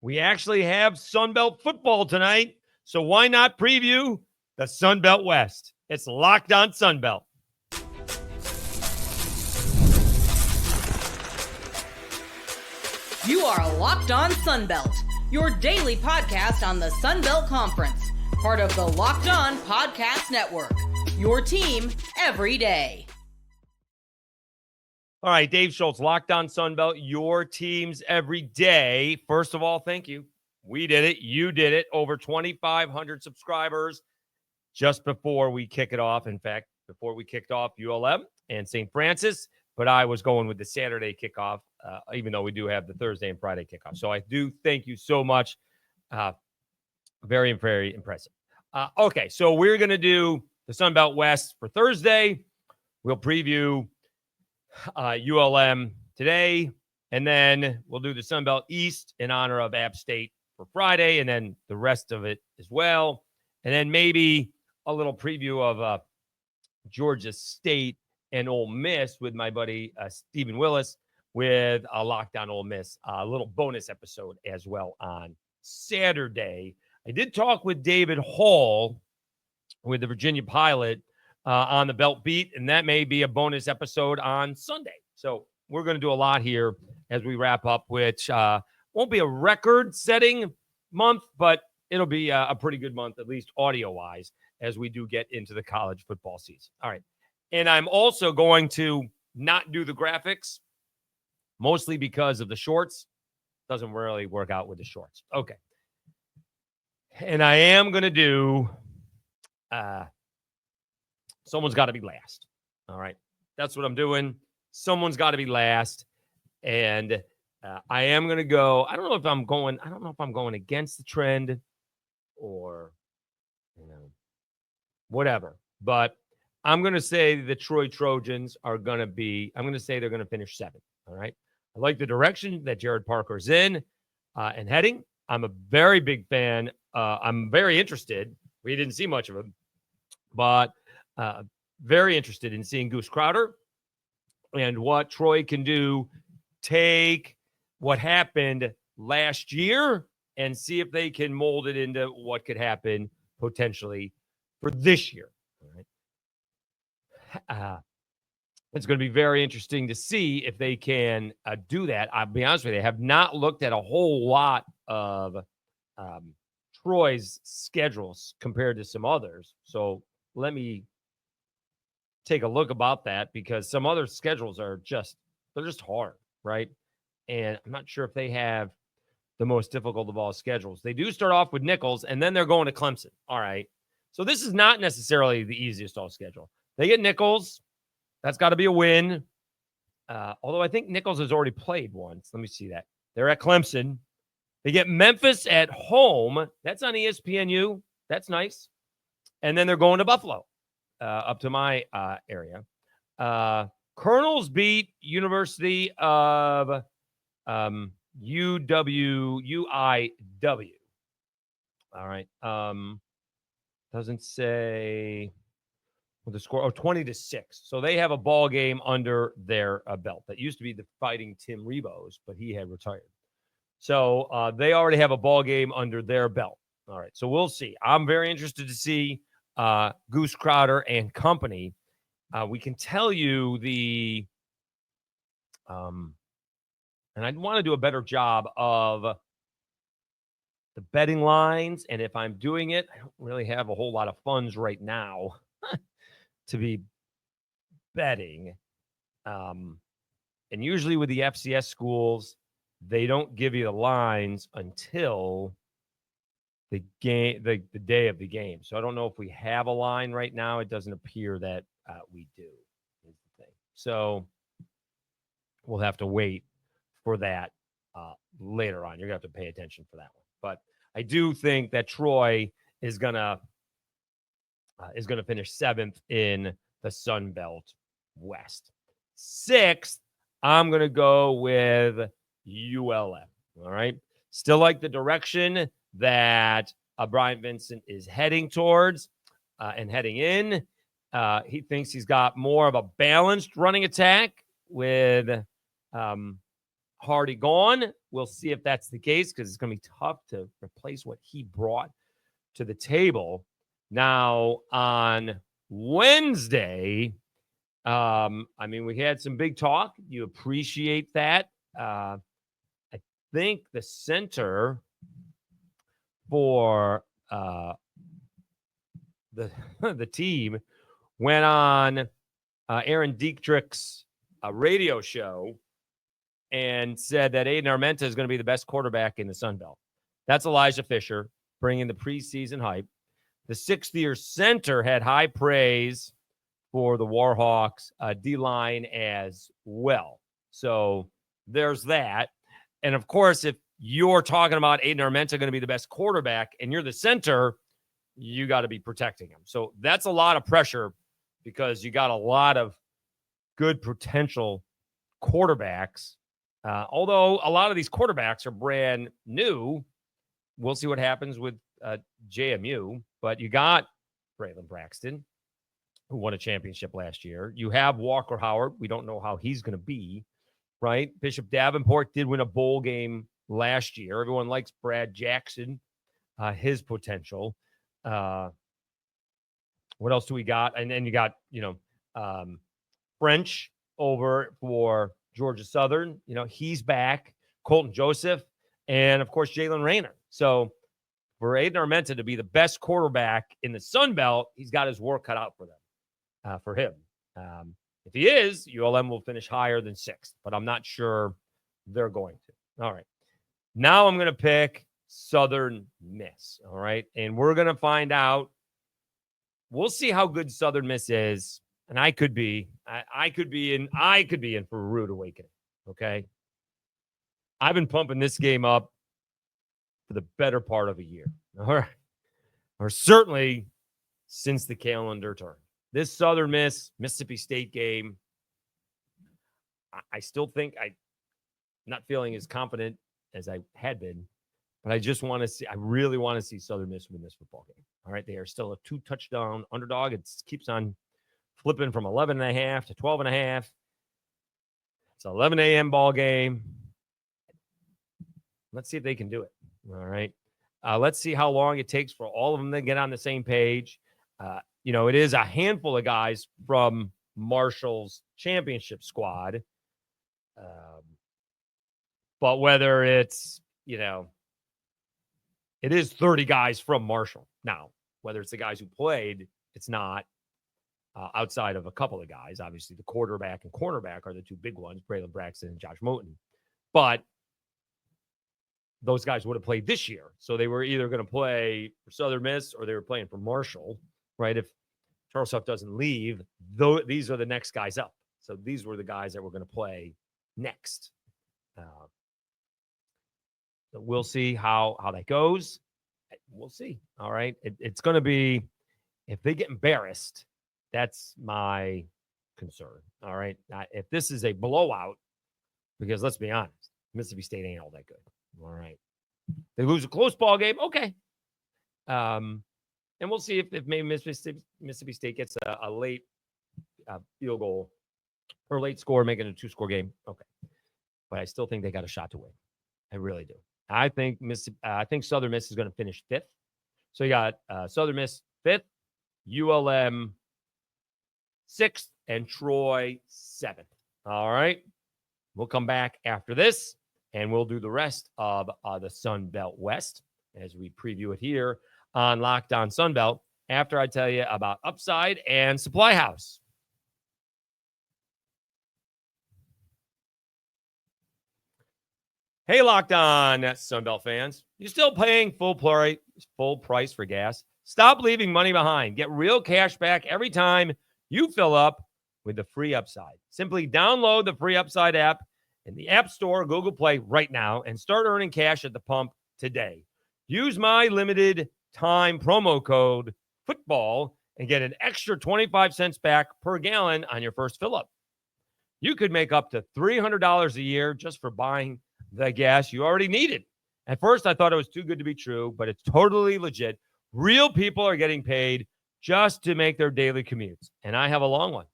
we actually have Sunbelt football tonight, so why not preview the Sunbelt West? It's Locked On Sunbelt. You are Locked On Sunbelt, your daily podcast on the Sunbelt Conference, part of the Locked On Podcast Network, your team every day. All right, Dave Schultz, Locked On Sunbelt, your teams every day. First of all, thank you. We did it. You did it. Over 2,500 subscribers just before we kick it off. In fact, before we kicked off ULM and St. Francis, but I was going with the Saturday kickoff, even though we do have the Thursday and Friday kickoff. So I do thank you so much. Very, very impressive. Okay, so we're going to do the Sunbelt West for Thursday. We'll preview ULM today, and then we'll do the Sunbelt East in honor of App State for Friday, and then the rest of it as well. And then maybe a little preview of Georgia State and Ole Miss with my buddy Stephen Willis with a Lockdown Ole Miss, a little bonus episode as well on Saturday. I did talk with David Hall with the Virginia Pilot on the Belt Beat, and that may be a bonus episode on Sunday. So we're going to do a lot here as we wrap up, which won't be a record-setting month, but it'll be a pretty good month, at least audio-wise, as we do get into the college football season. All right. And I'm also going to not do the graphics, mostly because of the shorts. Doesn't really work out with the shorts. Okay. And I am going to do someone's got to be last. All right. That's what I'm doing. Someone's got to be last. And I am going to go. I don't know if I'm going against the trend or, whatever. But I'm going to say the Troy Trojans are going to be, I'm going to say they're going to finish 7th. All right. I like the direction that Jared Parker's in and heading. I'm a very big fan. I'm very interested. We didn't see much of him, but very interested in seeing Goose Crowder and what Troy can do. Take what happened last year and see if they can mold it into what could happen potentially for this year. All right. It's going to be very interesting to see if they can do that. I'll be honest with you, I have not looked at a whole lot of Troy's schedules compared to some others. So let me take a look about that, because some other schedules are they're just hard, right? And I'm not sure if they have the most difficult of all schedules. They do start off with Nichols, and then they're going to Clemson. All right. So this is not necessarily the easiest all schedule. They get Nichols. That's got to be a win. Although I think Nichols has already played once. Let me see that. They're at Clemson. They get Memphis at home. That's on ESPNU. That's nice. And then they're going to Buffalo, up to my area. Colonels beat University of UIW. All right. Doesn't say what the score. 20-6. So they have a ball game under their belt. That used to be the Fighting Tim Rebos, but he had retired. So they already have a ball game under their belt. All right. So we'll see. I'm very interested to see Goose Crowder and company. We can tell you and I'd want to do a better job of the betting lines. And if I'm doing it, I don't really have a whole lot of funds right now to be betting. And usually with the FCS schools, they don't give you the lines until the game, the day of the game. So I don't know if we have a line right now. It doesn't appear that we do. Is the thing. So we'll have to wait for that later on. You're going to have to pay attention for that one. But I do think that Troy is gonna finish 7th in the Sunbelt West. 6th, I'm gonna go with ULM. All right. Still like the direction that Brian Vincent is heading towards and heading in. He thinks he's got more of a balanced running attack with Hardy gone, We'll see if that's the case because it's going to be tough to replace what he brought to the table. Now, on Wednesday, we had some big talk. You appreciate that. I think the center for the team went on Aaron Dietrich's radio show and said that Aiden Armenta is going to be the best quarterback in the Sunbelt. That's Elijah Fisher bringing the preseason hype. The sixth-year center had high praise for the Warhawks D-line as well. So there's that. And, of course, if you're talking about Aiden Armenta going to be the best quarterback and you're the center, you got to be protecting him. So that's a lot of pressure because you got a lot of good potential quarterbacks. Although a lot of these quarterbacks are brand new. We'll see what happens with JMU. But you got Braylon Braxton, who won a championship last year. You have Walker Howard. We don't know how he's going to be, right? Bishop Davenport did win a bowl game last year. Everyone likes Brad Jackson, his potential. What else do we got? And then you got, French over for Georgia Southern. He's back. Colton Joseph. And, of course, Jalen Rayner. So for Aiden Armenta to be the best quarterback in the Sun Belt, he's got his work cut out for them, for him. If he is, ULM will finish higher than 6th, but I'm not sure they're going to. All right. Now I'm going to pick Southern Miss. All right. And we're going to find out. We'll see how good Southern Miss is. And I could be in for a rude awakening. Okay. I've been pumping this game up for the better part of a year. All right. Or certainly since the calendar turned. This Southern Miss, Mississippi State game, I still think I'm not feeling as confident as I had been, but I really want to see Southern Miss win this football game. All right. They are still a 2-touchdown underdog. It keeps on flipping from 11.5 to 12.5. It's an 11 a.m. ball game. Let's see if they can do it. All right. Let's see how long it takes for all of them to get on the same page. It is a handful of guys from Marshall's championship squad. But whether it's, it is 30 guys from Marshall. Now, whether it's the guys who played, it's not outside of a couple of guys. Obviously, the quarterback and cornerback are the two big ones, Braylon Braxton and Josh Moten. But those guys would have played this year. So they were either going to play for Southern Miss or they were playing for Marshall, right? If Charles Huff doesn't leave, these are the next guys up. So these were the guys that were going to play next. So we'll see how that goes. We'll see. All right. It's going to be, if they get embarrassed, that's my concern. All right. If this is a blowout, because let's be honest, Mississippi State ain't all that good. All right. They lose a close ball game. Okay. And we'll see if maybe Mississippi State gets a late field goal or late score, making a 2-score game. Okay. But I still think they got a shot to win. I really do. I think Southern Miss is going to finish 5th. So you got Southern Miss 5th, ULM 6th, and Troy 7th. All right. We'll come back after this, and we'll do the rest of the Sun Belt West as we preview it here on Locked On Sun Belt after I tell you about Upside and Supply House. Hey, Locked On Sunbelt fans. You still paying full price for gas? Stop leaving money behind. Get real cash back every time you fill up with the free Upside. Simply download the free Upside app in the App Store or Google Play right now and start earning cash at the pump today. Use my limited time promo code FOOTBALL and get an extra 25 cents back per gallon on your first fill up. You could make up to $300 a year just for buying the gas you already needed. At first, I thought it was too good to be true, but it's totally legit. Real people are getting paid just to make their daily commutes, and I have a long one,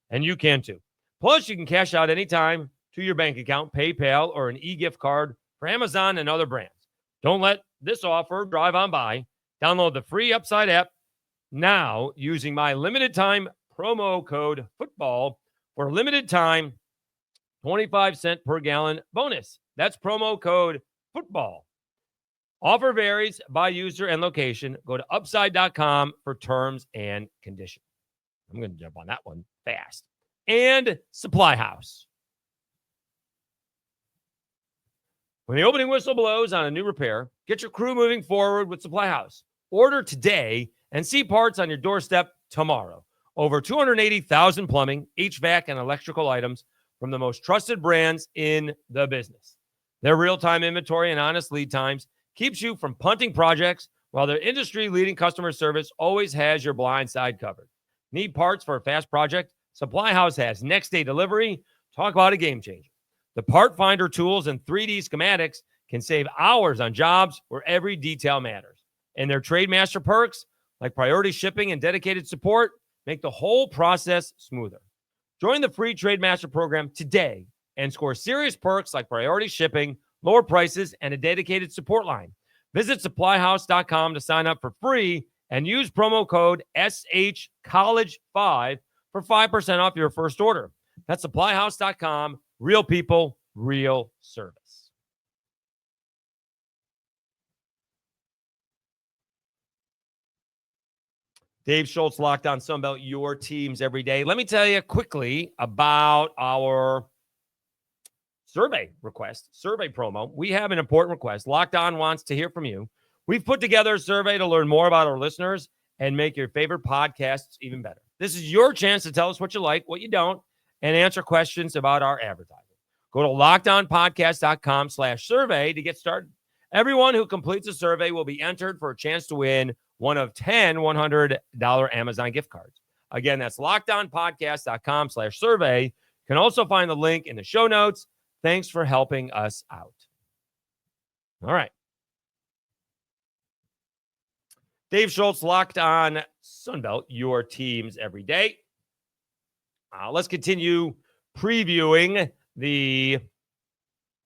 and you can too. Plus, you can cash out anytime to your bank account, PayPal, or an e-gift card for Amazon and other brands. Don't let this offer drive on by. Download the free Upside app now using my limited time promo code football for a limited time 25-cent per gallon bonus. That's promo code football. Offer varies by user and location. Go to upside.com for terms and conditions. I'm going to jump on that one fast. And Supply House. When the opening whistle blows on a new repair, get your crew moving forward with Supply House. Order today and see parts on your doorstep tomorrow. Over 280,000 plumbing, HVAC, and electrical items from the most trusted brands in the business. Their real-time inventory and honest lead times keeps you from punting projects, while their industry-leading customer service always has your blind side covered. Need parts for a fast project? Supply House has next-day delivery. Talk about a game changer. The part finder tools and 3D schematics can save hours on jobs where every detail matters. And their Trademaster perks, like priority shipping and dedicated support, make the whole process smoother. Join the free Trademaster program today and score serious perks like priority shipping, lower prices, and a dedicated support line. Visit supplyhouse.com to sign up for free and use promo code SHCollege5 for 5% off your first order. That's supplyhouse.com. Real people, real service. Dave Schultz, Locked On Sunbelt, your teams every day. Let me tell you quickly about our survey promo. We have an important request. Locked On wants to hear from you. We've put together a survey to learn more about our listeners and make your favorite podcasts even better. This is your chance to tell us what you like, what you don't, and answer questions about our advertising. Go to lockedonpodcast.com/survey to get started. Everyone who completes a survey will be entered for a chance to win one of 10 $100 Amazon gift cards. Again, that's lockedonpodcast.com/survey. You can also find the link in the show notes. Thanks for helping us out. All right. Dave Schultz, Locked On Sunbelt, your teams every day. Let's continue previewing the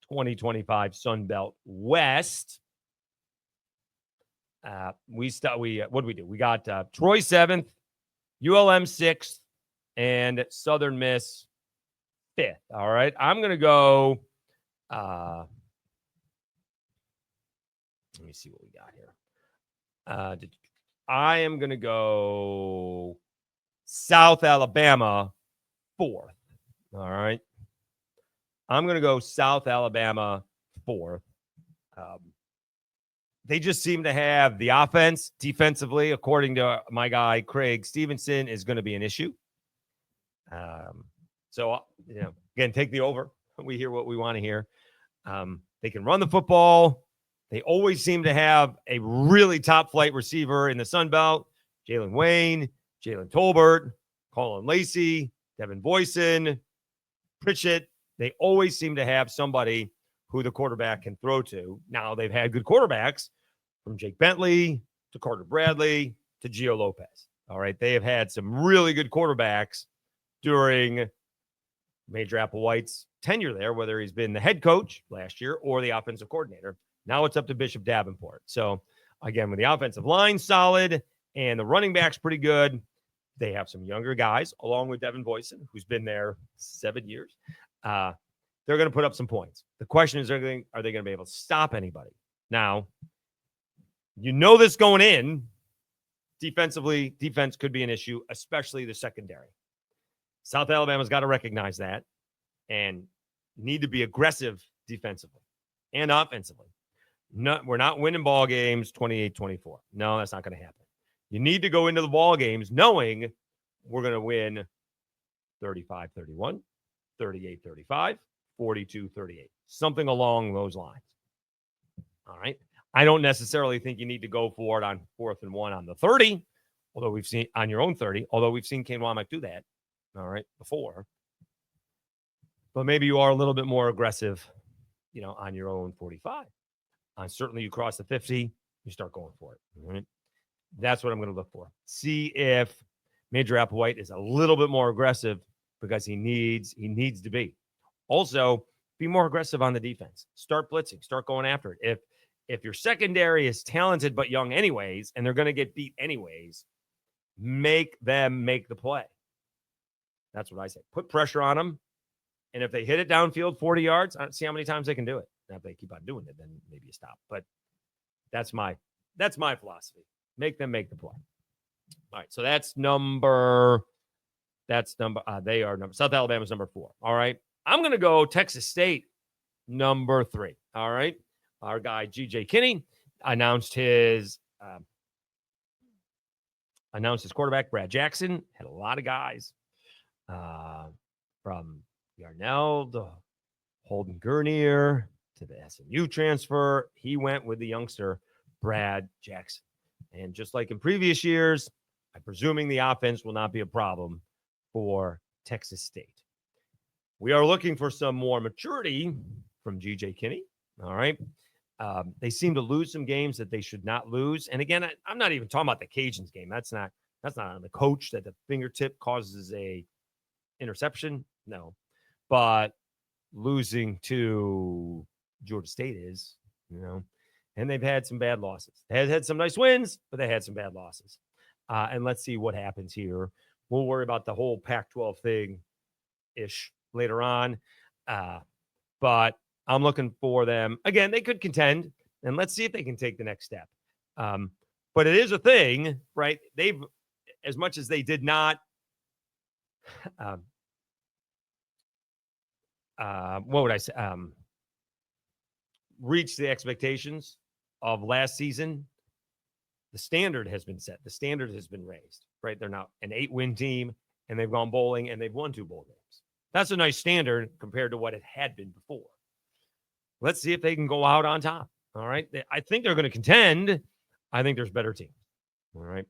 2025 Sunbelt West. What did we do? We got Troy 7th, ULM 6th, and Southern Miss 5th. All right. I'm going to go. Let me see what we got here. I am going to go South Alabama 4th. All right. I'm going to go South Alabama 4th. They just seem to have the offense defensively, according to my guy, Craig Stevenson, is going to be an issue. Again, take the over. We hear what we want to hear. They can run the football. They always seem to have a really top flight receiver in the Sun Belt. Jalen Wayne, Jalen Tolbert, Colin Lacey, Devin Boyson, Pritchett. They always seem to have somebody who the quarterback can throw to. Now, they've had good quarterbacks from Jake Bentley to Carter Bradley to Gio Lopez. All right. They have had some really good quarterbacks during Major Applewhite's tenure there, whether he's been the head coach last year or the offensive coordinator. Now it's up to Bishop Davenport. So, again, with the offensive line solid and the running backs pretty good, they have some younger guys, along with Devin Boyson, who's been there 7 years. They're going to put up some points. The question is, are they going to be able to stop anybody? Now, you know this going in. Defensively, defense could be an issue, especially the secondary. South Alabama's got to recognize that and need to be aggressive defensively and offensively. We're not winning ball games 28-24. No, that's not going to happen. You need to go into the ball games knowing we're going to win 35-31, 38-35, 42-38, something along those lines. All right. I don't necessarily think you need to go for it on 4th and 1 on the 30, although we've seen on your own 30, although we've seen Kane Womack do that. All right. Before. But maybe you are a little bit more aggressive, on your own 45. Certainly you cross the 50, you start going for it. All right. That's what I'm going to look for. See if Major Applewhite is a little bit more aggressive because he needs to be. Also, if be more aggressive on the defense. Start blitzing. Start going after it. If your secondary is talented but young anyways, and they're going to get beat anyways, make them make the play. That's what I say. Put pressure on them. And if they hit it downfield 40 yards, I don't see how many times they can do it. Now, if they keep on doing it, then maybe you stop. But that's my philosophy. Make them make the play. All right. So South Alabama's number 4. All right. I'm going to go Texas State, number 3. All right. Our guy, G.J. Kinney, announced his quarterback, Brad Jackson. Had a lot of guys from Yarnell to Holden Gurnier to the SMU transfer. He went with the youngster, Brad Jackson. And just like in previous years, I'm presuming the offense will not be a problem for Texas State. We are looking for some more maturity from G.J. Kinney. All right. They seem to lose some games that they should not lose. And again, I'm not even talking about the Cajuns game. That's not on the coach that the fingertip causes a interception. No. But losing to Georgia State is, and they've had some bad losses. They had some nice wins, but they had some bad losses. And let's see what happens here. We'll worry about the whole Pac-12 thing-ish later on. But I'm looking for them. Again, they could contend, and let's see if they can take the next step. But it is a thing, right? They've, as much as they did not reach the expectations of last season, the standard has been set. The standard has been raised, right? They're now an 8-win team, and they've gone bowling, and they've won 2 bowl games. That's a nice standard compared to what it had been before. Let's see if they can go out on top. All right. I think they're going to contend. I think there's better teams. All right.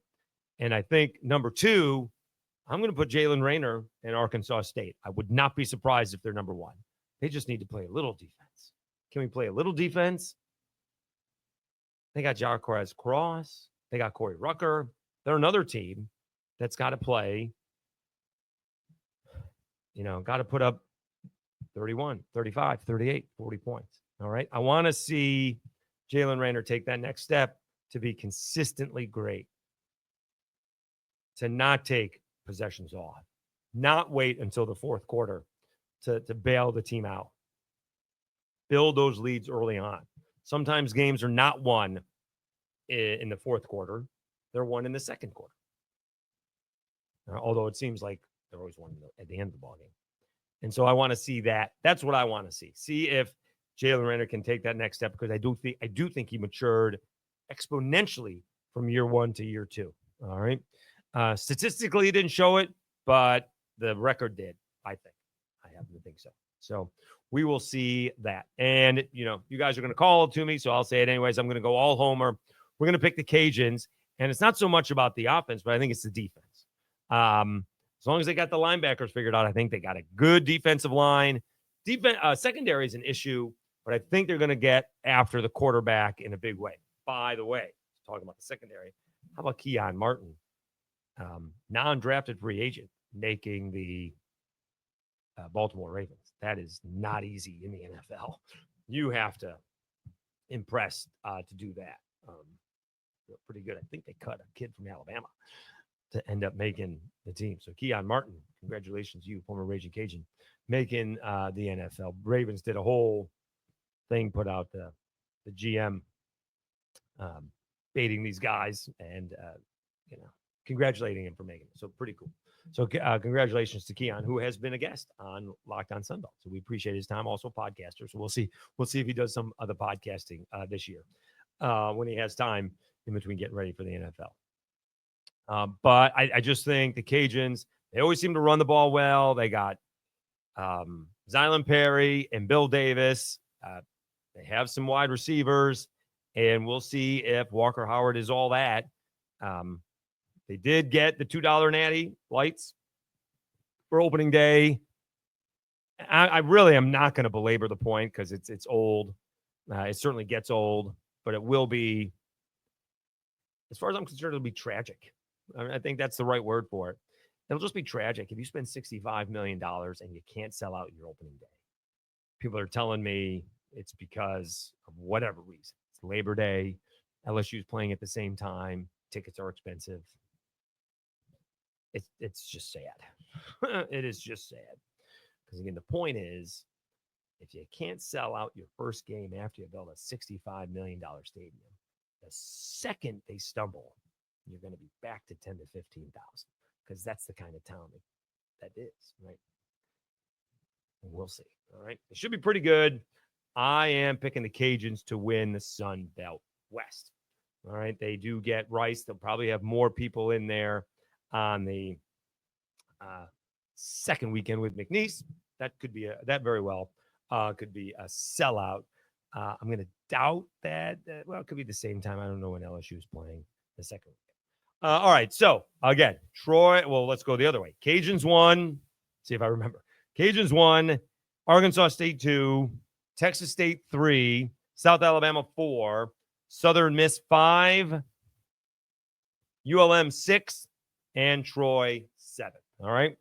And I think number 2, I'm going to put Jalen Rayner in Arkansas State. I would not be surprised if they're number 1. They just need to play a little defense. Can we play a little defense? They got Jarquez Cross. They got Corey Rucker. They're another team that's got to play, got to put up 31, 35, 38, 40 points. All right. I want to see Jalen Rayner take that next step to be consistently great, to not take possessions off, not wait until the fourth quarter to bail the team out. Build those leads early on. Sometimes games are not won in the fourth quarter. They're won in the second quarter. Although it seems like they're always won at the end of the ball game. And so I want to see that. That's what I want to see. See if Jalen Rayner can take that next step, because I do think he matured exponentially from year 1 to year 2. All right. Statistically, he didn't show it, but the record did, I think. I happen to think so. So we will see that. And, you guys are going to call it to me, so I'll say it anyways. I'm going to go all homer. We're going to pick the Cajuns, and it's not so much about the offense, but I think it's the defense. As long as they got the linebackers figured out, I think they got a good defensive line. Secondary is an issue, but I think they're going to get after the quarterback in a big way. By the way, talking about the secondary, how about Keyon Martin, non-drafted free agent, making the Baltimore Ravens? That is not easy in the NFL. You have to impress to do that. Pretty good. I think they cut a kid from Alabama to end up making the team. So Keyon Martin, congratulations, you, former Ragin' Cajun, making the NFL. Ravens did a whole thing, put out the GM baiting these guys and, congratulating him for making it. So pretty cool. So congratulations to Keyon, who has been a guest on Locked On Sunbelt. So we appreciate his time. Also a podcaster. So we'll see if he does some other podcasting this year when he has time in between getting ready for the NFL. But I just think the Cajuns, they always seem to run the ball well. They got Zylan Perry and Bill Davis. They have some wide receivers, and we'll see if Walker Howard is all that. They did get the $2 natty lights for opening day. I really am not going to belabor the point because it's old. It certainly gets old, but it will be, as far as I'm concerned, it'll be tragic. I think that's the right word for it. It'll just be tragic if you spend $65 million and you can't sell out your opening day. People are telling me it's because of whatever reason. It's Labor Day. LSU's playing at the same time. Tickets are expensive. It's just sad. It is just sad. Because, again, the point is, if you can't sell out your first game after you build a $65 million stadium, the second they stumble, you're going to be back to 10 to 15,000, because that's the kind of town that is, right? We'll see. All right. It should be pretty good. I am picking the Cajuns to win the Sunbelt West. All right. They do get Rice. They'll probably have more people in there on the second weekend with McNeese. That could be that very well could be a sellout. I'm going to doubt that. Well, it could be the same time. I don't know when LSU is playing the second weekend. All right. So, again, Troy. Well, let's go the other way. Cajuns won. See if I remember. Cajuns 1, Arkansas State 2, Texas State 3, South Alabama 4, Southern Miss 5, ULM 6, and Troy 7. All right.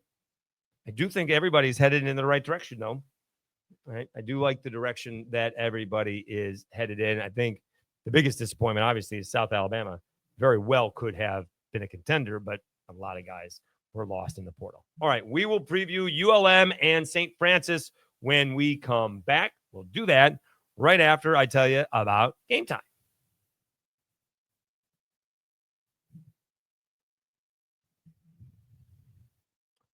I do think everybody's headed in the right direction, though. All right. I do like the direction that everybody is headed in. I think the biggest disappointment, obviously, is South Alabama. Very well could have been a contender, but a lot of guys were lost in the portal. All right, we will preview ULM and St. Francis when we come back. We'll do that right after I tell you about game time.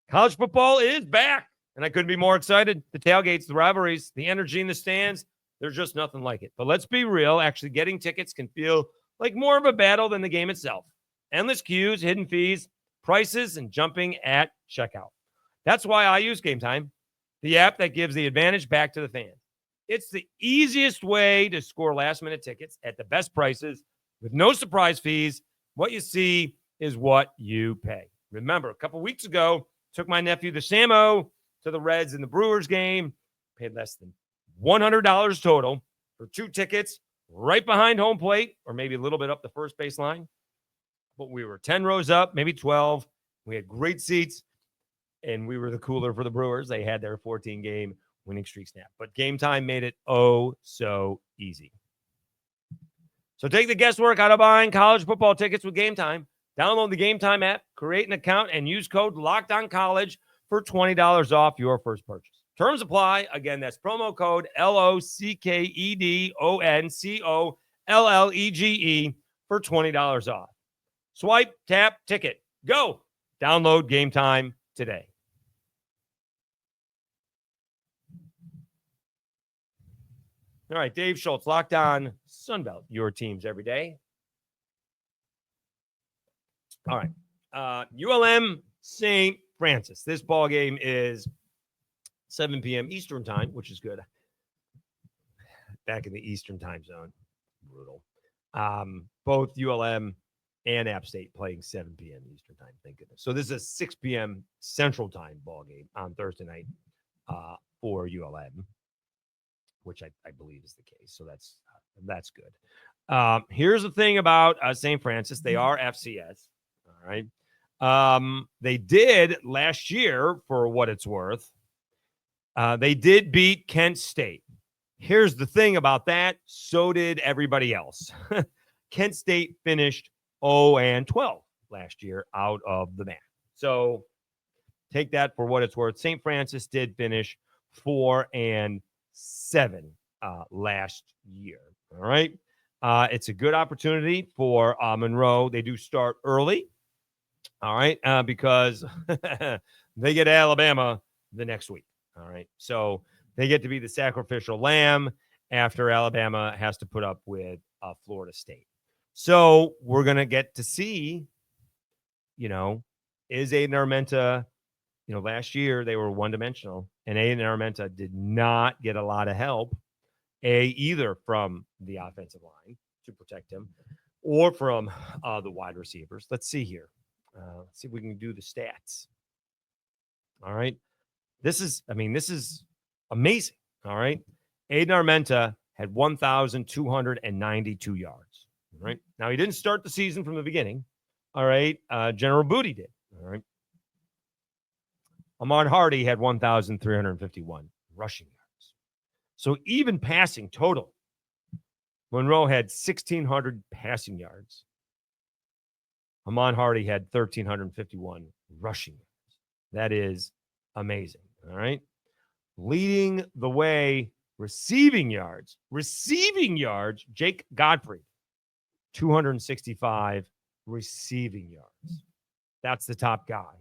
College football is back, and I couldn't be more excited. The tailgates, the rivalries, the energy in the stands, there's just nothing like it. But let's be real. Actually, getting tickets can feel like more of a battle than the game itself. Endless queues, hidden fees, prices, and jumping at checkout. That's why I use Game Time, the app that gives the advantage back to the fans. It's the easiest way to score last-minute tickets at the best prices with no surprise fees. What you see is what you pay. Remember, a couple weeks ago, took my nephew, the Samo, to the Reds and the Brewers game, paid less than $100 total for 2 tickets right behind home plate, or maybe a little bit up the first base line. But we were 10 rows up, maybe 12. We had great seats, and we were the cooler for the Brewers. They had their 14-game winning streak snap. But Game Time made it oh so easy. So take the guesswork out of buying college football tickets with Game Time. Download the Game Time app, create an account, and use code LOCKEDONCollege for $20 off your first purchase. Terms apply. Again, that's promo code LOCKEDONCOLLEGE for $20 off. Swipe, tap, ticket. Go. Download Game Time today. All right, Dave Schultz, Locked On Sunbelt, your teams every day. All right. ULM St. Francis. This ball game is 7 p.m. Eastern time, which is good. Back in the Eastern time zone. Brutal. Both ULM and App State playing 7 p.m. Eastern time. Thank goodness. So this is a 6 p.m. Central time ball game on Thursday night for ULM, which I believe is the case. So that's good. Here's the thing about St. Francis. They are FCS. All right. They did last year, for what it's worth. They did beat Kent State. Here's the thing about that. So did everybody else. Kent State finished 0-12 last year out of the MAC. So take that for what it's worth. St. Francis did finish 4-7 last year. All right. It's a good opportunity for Monroe. They do start early. All right. Because they get Alabama the next week. All right. So they get to be the sacrificial lamb after Alabama has to put up with Florida State. So we're going to get to see, is Aiden Armenta, last year they were one-dimensional, and Aiden Armenta did not get a lot of help, either from the offensive line to protect him or from the wide receivers. Let's see here. Let's see if we can do the stats. All right. This is amazing. All right. Aiden Armenta had 1,292 yards. All right. Now, he didn't start the season from the beginning. All right. General Booty did. All right. Ahmad Hardy had 1,351 rushing yards. So even passing total, Monroe had 1,600 passing yards. Amon Hardy had 1,351 rushing yards. That is amazing. All right. Leading the way, receiving yards, Jake Godfrey, 265 receiving yards. That's the top guy.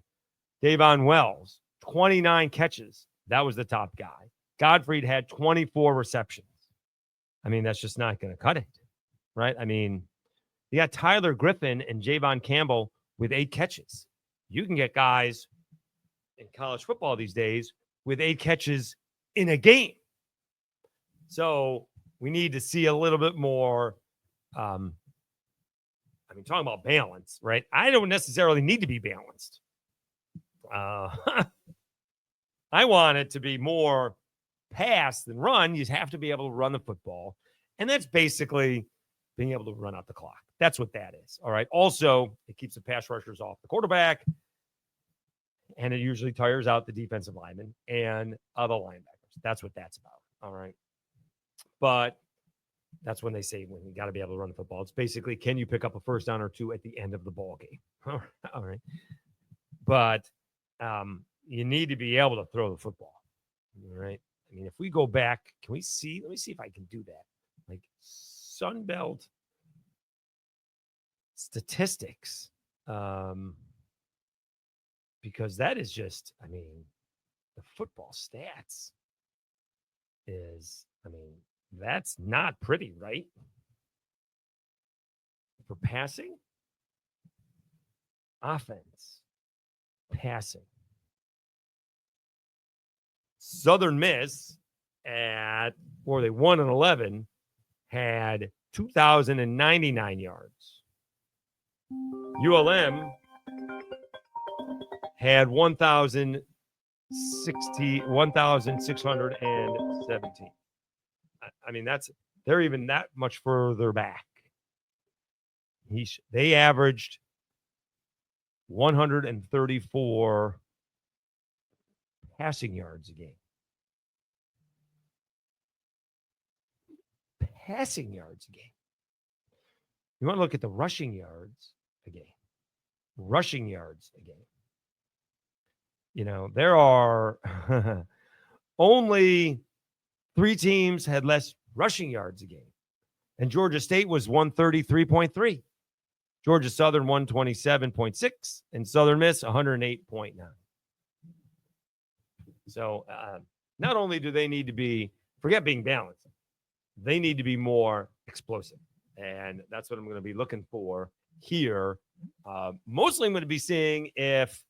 Davon Wells, 29 catches. That was the top guy. Godfrey had 24 receptions. I mean, that's just not going to cut it, right? I mean, you got Tyler Griffin and Javon Campbell with 8 catches. You can get guys in college football these days with 8 catches in a game. So we need to see a little bit more. Talking about balance, right? I don't necessarily need to be balanced. I want it to be more pass than run. You have to be able to run the football. And that's basically being able to run out the clock. That's what that is. All right. Also, it keeps the pass rushers off the quarterback. And it usually tires out the defensive linemen and other linebackers. That's what that's about. All right. But that's when they say when you got to be able to run the football. It's basically, can you pick up a first down or two at the end of the ball game? All right. But you need to be able to throw the football. All right. I mean, if we go back, can we see? Let me see if I can do that. Like Sunbelt statistics. Because that is just, the football stats is, that's not pretty, right? For passing, offense, passing. Southern Miss at, where they 1-11, had 2,099 yards. ULM had 1,617. They're even that much further back. They averaged 134 passing yards a game. Passing yards a game. You want to look at the rushing yards a game. Rushing yards a game. There are only 3 teams had less rushing yards a game. And Georgia State was 133.3. Georgia Southern 127.6. And Southern Miss 108.9. So not only do they need to be, forget being balanced, they need to be more explosive. And that's what I'm going to be looking for here. Mostly I'm going to be seeing if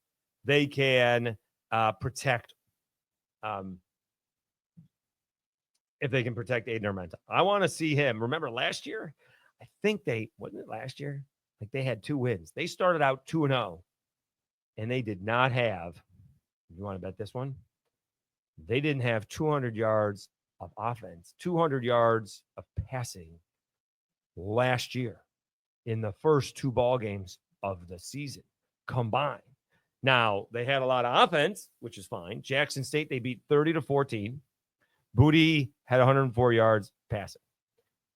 they can protect Aiden Armenta. I want to see him. Remember last year? I think wasn't it last year? Like they had 2 wins. They started out 2-0, and they did not have, you want to bet this one? They didn't have 200 yards of offense, 200 yards of passing last year in the first 2 ball games of the season combined. Now, they had a lot of offense, which is fine. Jackson State, they beat 30-14. Booty had 104 yards passing.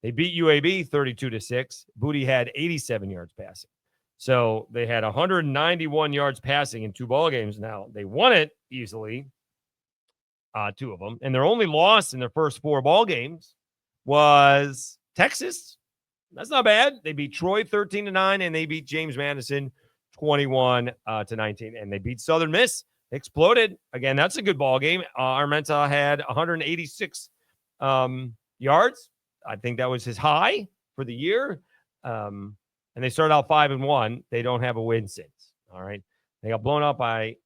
They beat UAB 32-6. Booty had 87 yards passing. So they had 191 yards passing in 2 ball games. Now, they won it easily, 2 of them. And their only loss in their first 4 ball games was Texas. That's not bad. They beat Troy 13-9, and they beat James Madison 21-19, and they beat Southern Miss. They exploded again. That's a good ball game. Armenta had 186 yards. I think that was his high for the year. And they started out 5-1. They don't have a win since. All right. They got blown out by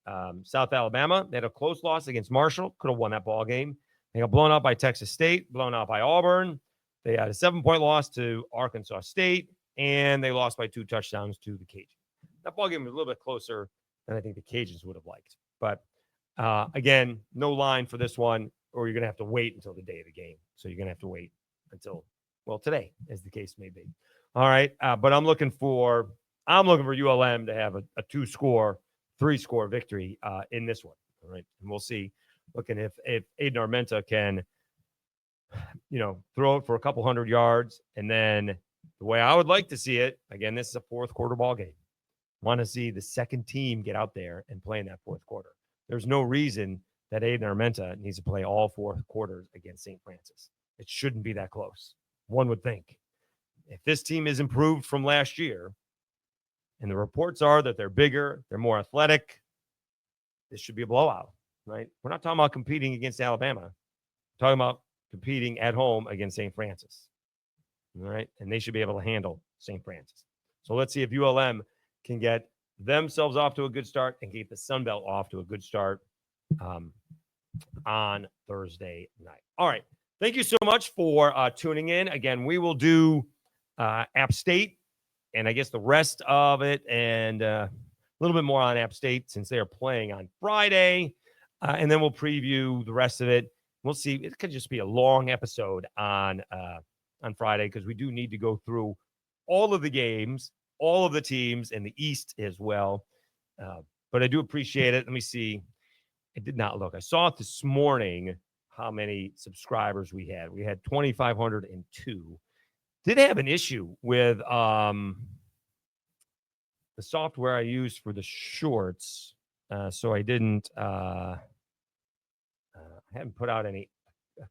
South Alabama. They had a close loss against Marshall. Could have won that ball game. They got blown out by Texas State, blown out by Auburn. They had a 7-point loss to Arkansas State, and they lost by 2 touchdowns to the Cajuns. That ball game was a little bit closer than I think the Cajuns would have liked. But, again, no line for this one, or you're going to have to wait until the day of the game. So you're going to have to wait until, today, as the case may be. All right. But I'm looking for ULM to have a 2-score, 3-score victory in this one. All right. And we'll see. Looking if Aiden Armenta can throw it for a couple 100 yards. And then the way I would like to see it, again, this is a fourth quarter ball game. Want to see the second team get out there and play in that fourth quarter. There's no reason that Aiden Armenta needs to play all four quarters against St. Francis. It shouldn't be that close. One would think. If this team is improved from last year, and the reports are that they're bigger, they're more athletic, this should be a blowout, right? We're not talking about competing against Alabama. We're talking about competing at home against St. Francis, all right? And they should be able to handle St. Francis. So let's see if ULM can get themselves off to a good start and get the Sunbelt off to a good start on Thursday night. All right. Thank you so much for tuning in. Again, we will do App State and I guess the rest of it and a little bit more on App State since they are playing on Friday. And then we'll preview the rest of it. We'll see. It could just be a long episode on Friday because we do need to go through all of the games, all of the teams in the East as well. But I do appreciate it. Let me see. I did not look. I saw it this morning how many subscribers we had. We had 2,502. Did have an issue with the software I used for the shorts. So I didn't I haven't put out a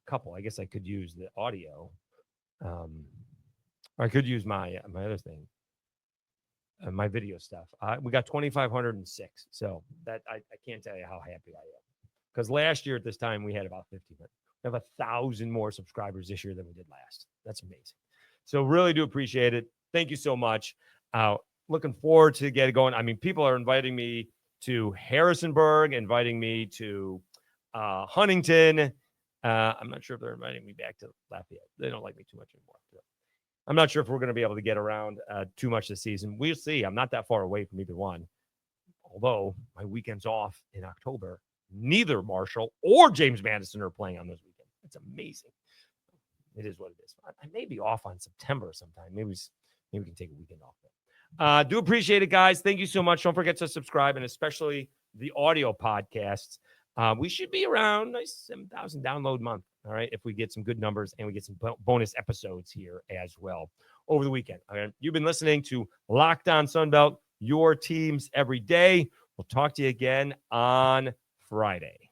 couple. I guess I could use the audio. Or I could use my other thing. My video stuff. We got 2,506. So that I can't tell you how happy I am. Because last year at this time we had about 50. We have 1,000 more subscribers this year than we did last. That's amazing. So really do appreciate it. Thank you so much. Looking forward to get it going. I mean, people are inviting me to Harrisonburg, inviting me to Huntington. I'm not sure if they're inviting me back to Lafayette. They don't like me too much anymore. So I'm not sure if we're going to be able to get around too much this season. We'll see. I'm not that far away from either one. Although my weekend's off in October, neither Marshall or James Madison are playing on those weekends. It's amazing. It is what it is. I may be off on September sometime. Maybe we can take a weekend off. Do appreciate it, guys. Thank you so much. Don't forget to subscribe, and especially the audio podcasts. We should be around nice 7,000 download month. All right, if we get some good numbers and we get some bonus episodes here as well over the weekend. Okay? You've been listening to Locked On Sunbelt, your teams every day. We'll talk to you again on Friday.